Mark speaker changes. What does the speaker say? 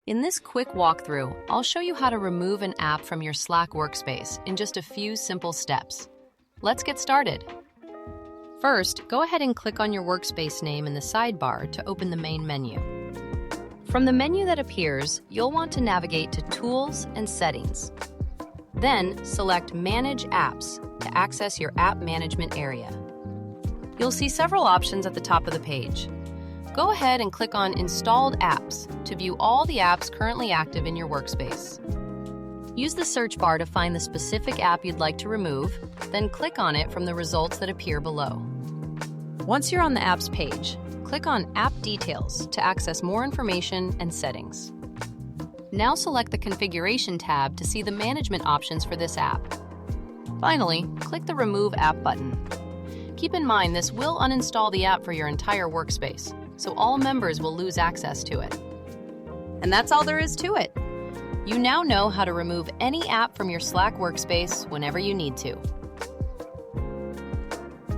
Speaker 1: In this quick walkthrough, I'll show you how to remove an app from your Slack workspace in just a few simple steps. Let's get started. First, go ahead and click on your workspace name in the sidebar to open the main menu. From the menu that appears, you'll want to navigate to Tools and Settings. Then, select Manage Apps to access your app management area. You'll see several options at the top of the page. Go ahead and click on Installed Apps to view all the apps currently active in your workspace. Use the search bar to find the specific app you'd like to remove, then click on it from the results that appear below. Once you're on the apps page, click on App Details to access more information and settings. Now select the Configuration tab to see the management options for this app. Finally, click the Remove App button. Keep in mind this will uninstall the app for your entire workspace, so all members will lose access to it. And that's all there is to it. You now know how to remove any app from your Slack workspace whenever you need to.